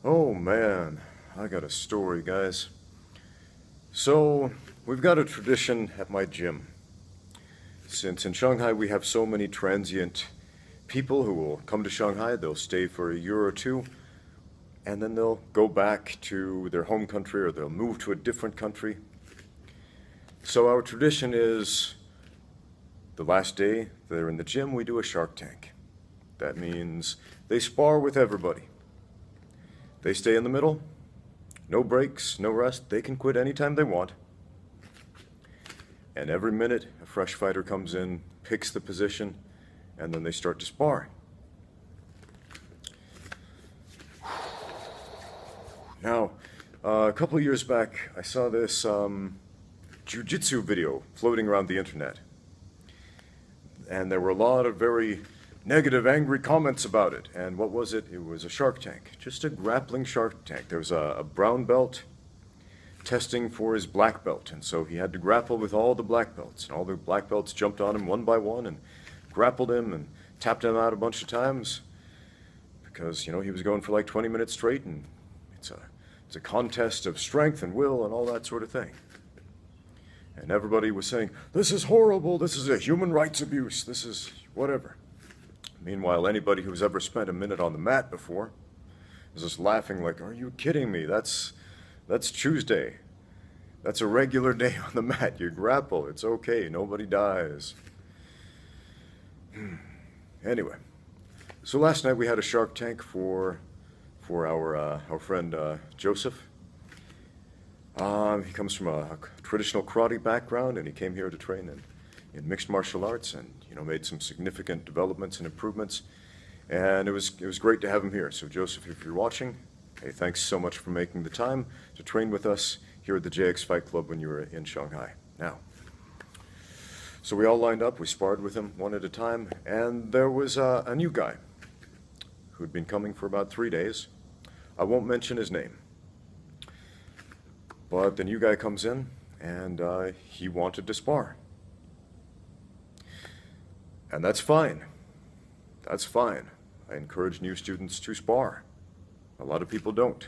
Oh man, I got a story, guys. So, we've got a tradition at my gym. Since in Shanghai we have so many transient people who will come to Shanghai, they'll stay for a year or two, and then they'll go back to their home country or they'll move to a different country. So, our tradition is the last day they're in the gym, we do a Shark Tank. That means they spar with everybody. They stay in the middle, no breaks, no rest. They can quit anytime they want. And every minute, a fresh fighter comes in, picks the position, and then they start to spar. Now, a couple of years back, I saw this jiu-jitsu video floating around the internet. And there were a lot of very negative, angry comments about it. And what was it? It was a Shark Tank, just a grappling Shark Tank. There was a brown belt testing for his black belt, and so he had to grapple with all the black belts. And all the black belts jumped on him one by one and grappled him and tapped him out a bunch of times because, you know, he was going for like 20 minutes straight, and it's a contest of strength and will and all that sort of thing. And everybody was saying, this is horrible, this is a human rights abuse, this is whatever. Meanwhile, anybody who's ever spent a minute on the mat before is just laughing like, are you kidding me? That's Tuesday. That's a regular day on the mat. You grapple. It's okay. Nobody dies. Anyway, so last night we had a Shark Tank for our friend Joseph. He comes from a traditional karate background, and he came here to train in mixed martial arts, and made some significant developments and improvements. And it was great to have him here. So Joseph, if you're watching, hey, thanks so much for making the time to train with us here at the JX Fight Club when you were in Shanghai. Now, so we all lined up, we sparred with him one at a time, and there was a new guy who'd been coming for about 3 days. I won't mention his name, but the new guy comes in, and he wanted to spar. And that's fine. That's fine. I encourage new students to spar. A lot of people don't.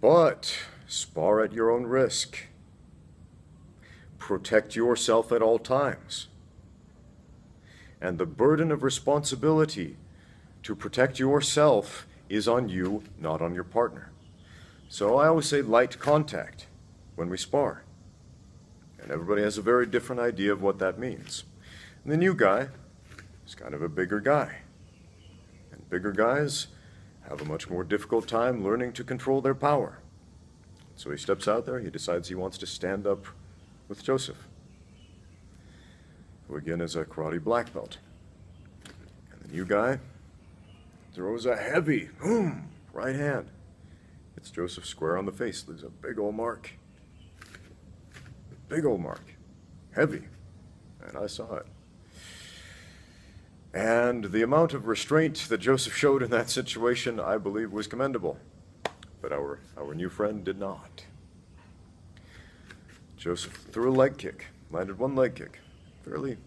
But spar at your own risk. Protect yourself at all times. And the burden of responsibility to protect yourself is on you, not on your partner. So I always say light contact when we spar. And everybody has a very different idea of what that means. And the new guy is kind of a bigger guy. And bigger guys have a much more difficult time learning to control their power. So he steps out there, he decides he wants to stand up with Joseph, who again is a karate black belt. And the new guy throws a heavy, boom, right hand. Hits Joseph square on the face, leaves a big old mark. Big old mark. Heavy. And I saw it. And the amount of restraint that Joseph showed in that situation, I believe, was commendable. But our new friend did not. Joseph threw a leg kick, landed one leg kick. Fairly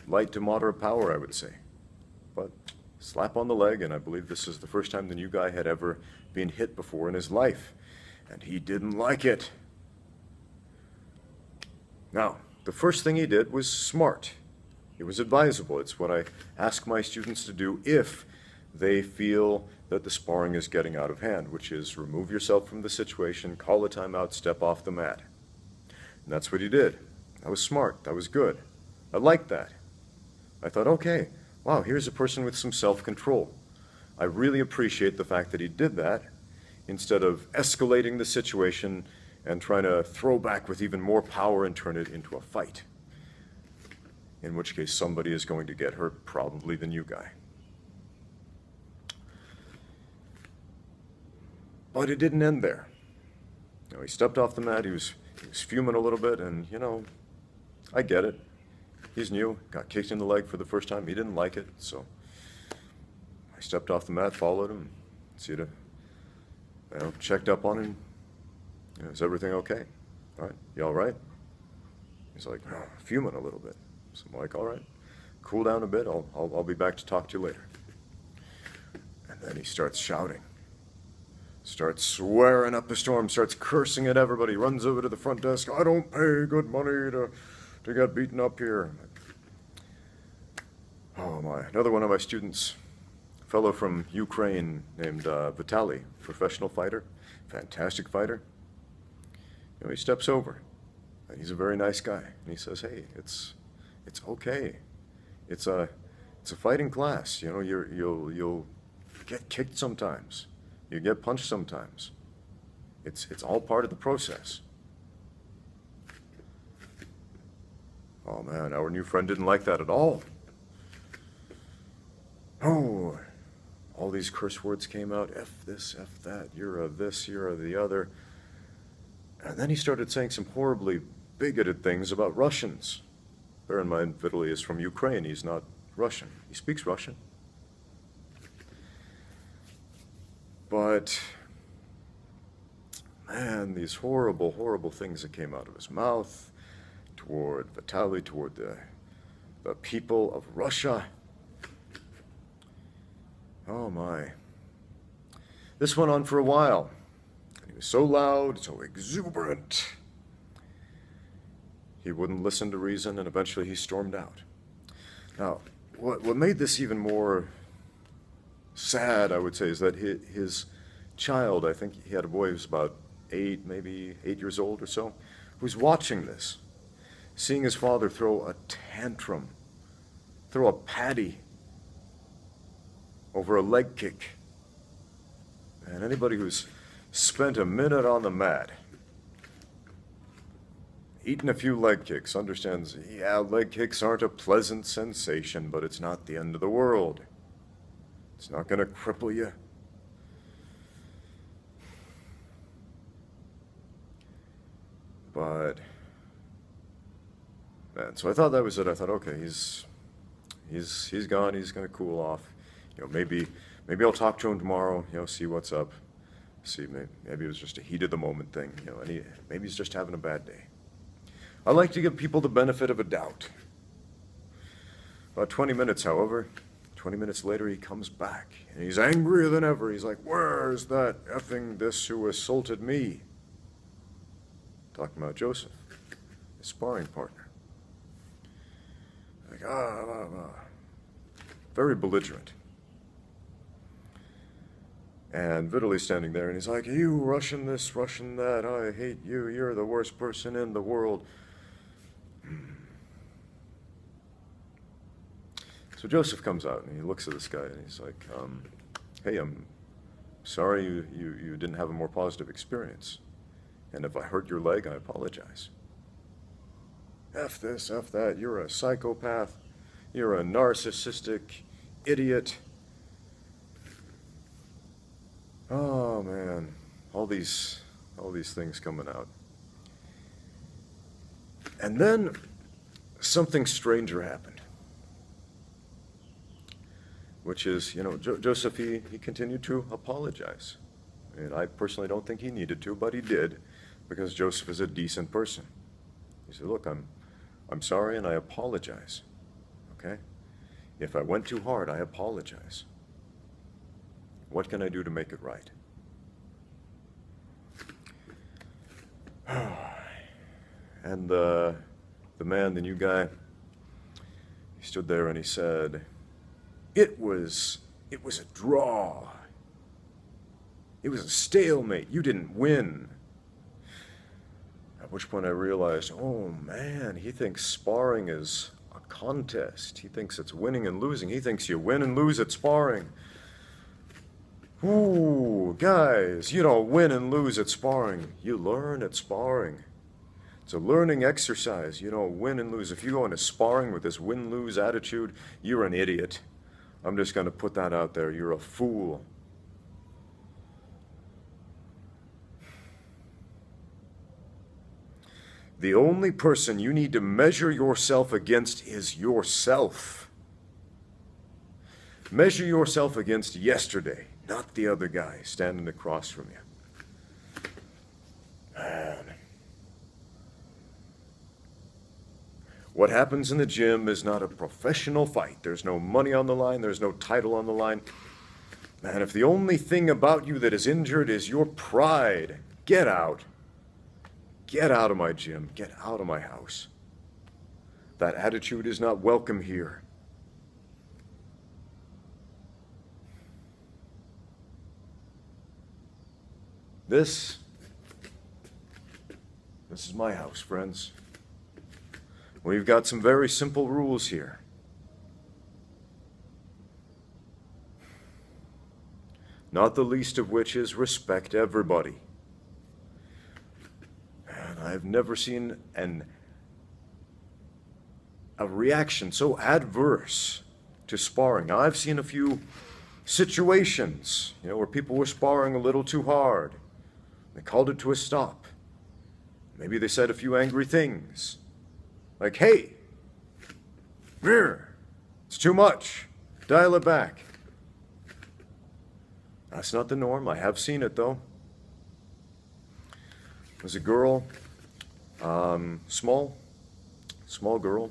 light to moderate power, I would say. But slap on the leg, and I believe this is the first time the new guy had ever been hit before in his life. And he didn't like it. Now, the first thing he did was smart. It was advisable. It's what I ask my students to do if they feel that the sparring is getting out of hand, which is remove yourself from the situation, call a timeout, step off the mat. And that's what he did. That was smart. That was good. I liked that. I thought, okay, wow, here's a person with some self-control. I really appreciate the fact that he did that instead of escalating the situation and trying to throw back with even more power and turn it into a fight. In which case somebody is going to get hurt, probably the new guy. But it didn't end there. He stepped off the mat, he was fuming a little bit, and I get it. He's new, got kicked in the leg for the first time, he didn't like it, so I stepped off the mat, followed him, checked up on him. Is everything okay? All right, you all right? He's like, fuming a little bit. So I'm like, all right, cool down a bit. I'll be back to talk to you later. And Then he starts shouting, starts swearing up a storm, starts cursing at everybody, runs over to the front desk. I don't pay good money to get beaten up here. Oh my, another one of my students, a fellow from Ukraine named Vitaly, professional fighter, fantastic fighter. You know, he steps over, and he's a very nice guy, and he says, hey, it's okay. It's a fighting class. You know, you'll get kicked sometimes. You get punched sometimes. It's all part of the process. Oh man, our new friend didn't like that at all. Oh, all these curse words came out. F this, F that, you're a this, you're a the other. And then he started saying some horribly bigoted things about Russians. Bear in mind, Vitaly is from Ukraine. He's not Russian. He speaks Russian. But, man, these horrible, horrible things that came out of his mouth toward Vitaly, toward the people of Russia. Oh, my. This went on for a while. He was so loud, so exuberant. He wouldn't listen to reason, and eventually he stormed out. Now, what made this even more sad, I would say, is that his child, I think he had a boy who was about maybe 8 years old or so, who's watching this, seeing his father throw a tantrum, throw a patty over a leg kick. And anybody who's spent a minute on the mat, eaten a few leg kicks, understands, yeah, leg kicks aren't a pleasant sensation, but it's not the end of the world. It's not going to cripple you. But, man, so I thought that was it. I thought, okay, he's gone. He's going to cool off. You know, maybe I'll talk to him tomorrow. You know, see what's up. See, maybe it was just a heat of the moment thing. You know, and maybe he's just having a bad day. I like to give people the benefit of a doubt. About 20 minutes, however, 20 minutes later, he comes back, and he's angrier than ever. He's like, where's that effing this who assaulted me? Talking about Joseph, his sparring partner. Like, very belligerent. And Vitaly's standing there, and he's like, you Russian this, Russian that, I hate you, you're the worst person in the world. So Joseph comes out, and he looks at this guy, and he's like, hey, I'm sorry you didn't have a more positive experience. And if I hurt your leg, I apologize. F this, F that, you're a psychopath, you're a narcissistic idiot. Oh, man, all these things coming out. And then something stranger happened, which is, you know, Joseph, he continued to apologize. And I personally don't think he needed to, but he did, because Joseph is a decent person. He said, look, I'm sorry and I apologize, okay? If I went too hard, I apologize. What can I do to make it right? And the man, the new guy, he stood there and he said, it was a draw. It was a stalemate. You didn't win. At which point I realized, oh man, he thinks sparring is a contest. He thinks it's winning and losing. He thinks you win and lose at sparring. Ooh, guys, you don't win and lose at sparring. You learn at sparring. It's a learning exercise. You don't win and lose. If you go into sparring with this win-lose attitude, you're an idiot. I'm just going to put that out there. You're a fool. The only person you need to measure yourself against is yourself. Measure yourself against yesterday, not the other guy standing across from you. Man. What happens in the gym is not a professional fight. There's no money on the line. There's no title on the line. Man, if the only thing about you that is injured is your pride, get out. Get out of my gym. Get out of my house. That attitude is not welcome here. This is my house, friends. We've got some very simple rules here. Not the least of which is respect everybody. And I've never seen a reaction so adverse to sparring. Now, I've seen a few situations, where people were sparring a little too hard. They called it to a stop. Maybe they said a few angry things. Like, hey, it's too much. Dial it back. That's not the norm. I have seen it, though. There's a girl, small girl,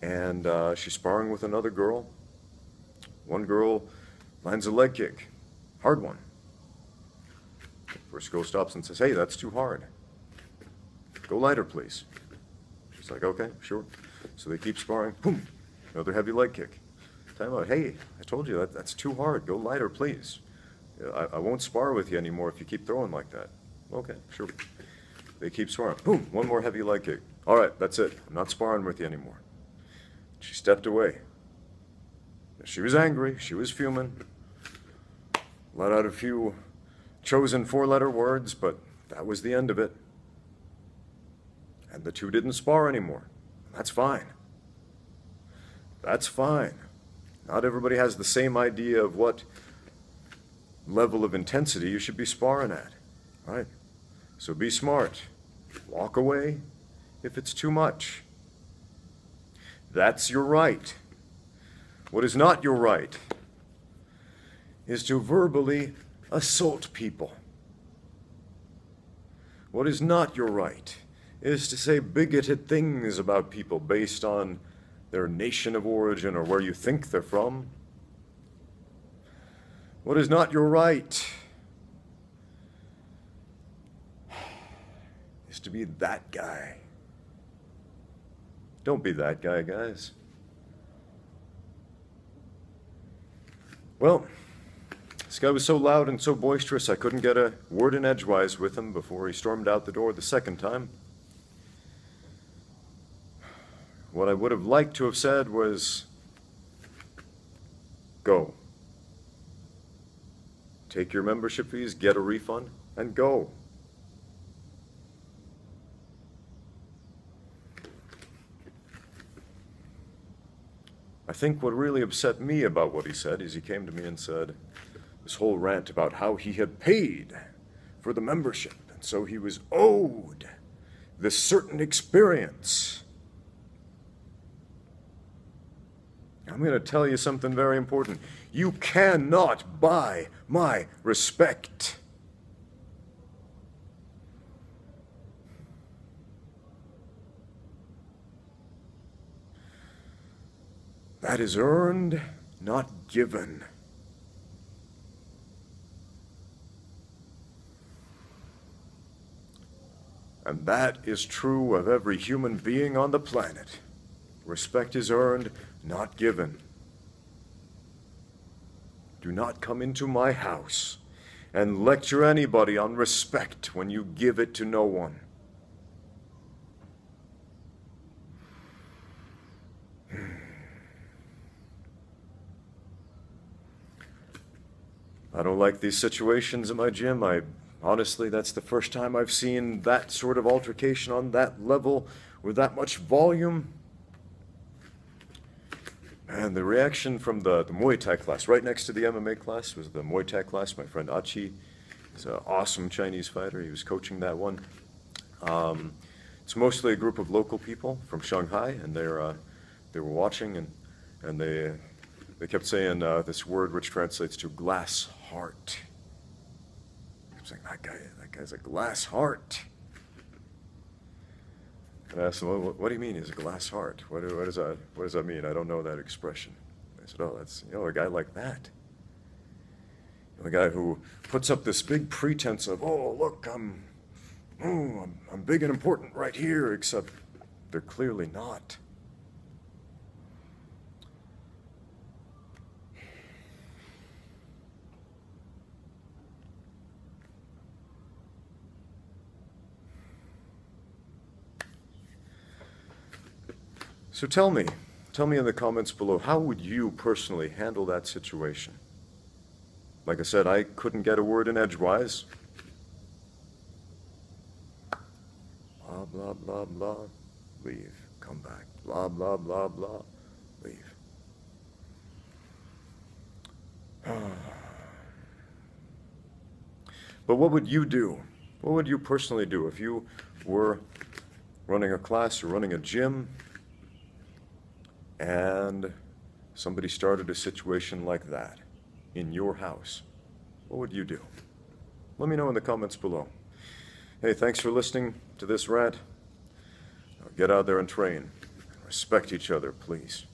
and she's sparring with another girl. One girl lands a leg kick, hard one. First girl stops and says, hey, that's too hard. Go lighter, please. She's like, okay, sure. So they keep sparring. Boom, another heavy leg kick. Time out. Hey, I told you that's too hard. Go lighter, please. I won't spar with you anymore if you keep throwing like that. Okay, sure. They keep sparring. Boom, one more heavy leg kick. All right, that's it. I'm not sparring with you anymore. She stepped away. She was angry. She was fuming. Let out a few chosen four-letter words, but that was the end of it. And the two didn't spar anymore. That's fine. That's fine. Not everybody has the same idea of what level of intensity you should be sparring at, right? So be smart. Walk away if it's too much. That's your right. What is not your right is to verbally assault people. What is not your right is to say bigoted things about people based on their nation of origin or where you think they're from. What is not your right is to be that guy. Don't be that guy, guys. Well, this guy was so loud and so boisterous I couldn't get a word in edgewise with him before he stormed out the door the second time. What I would have liked to have said was, go. Take your membership fees, get a refund, and go. I think what really upset me about what he said is he came to me and said this whole rant about how he had paid for the membership, and so he was owed this certain experience. I'm going to tell you something very important. You cannot buy my respect. That is earned, not given. And that is true of every human being on the planet. Respect is earned, not given. Do not come into my house and lecture anybody on respect when you give it to no one. I don't like these situations at my gym. Honestly, that's the first time I've seen that sort of altercation on that level with that much volume. And the reaction from the Muay Thai class, right next to the MMA class, was the Muay Thai class. My friend Achi is an awesome Chinese fighter. He was coaching that one. It's mostly a group of local people from Shanghai, and they were watching, and they kept saying this word which translates to glass heart. I'm saying, that guy's a glass heart. And I asked him, what do you mean he's a glass heart? What does that mean? I don't know that expression. I said, oh, that's, a guy like that. The guy who puts up this big pretense of, oh, look, I'm big and important right here, except they're clearly not. So tell me in the comments below, how would you personally handle that situation? Like I said, I couldn't get a word in edgewise. Blah, blah, blah, blah, leave, come back. Blah, blah, blah, blah, leave. But what would you do? What would you personally do if you were running a class or running a gym and somebody started a situation like that in your house? What would you do? Let me know in the comments below. Hey, thanks for listening to this rant. Now get out there and train. Respect each other, please.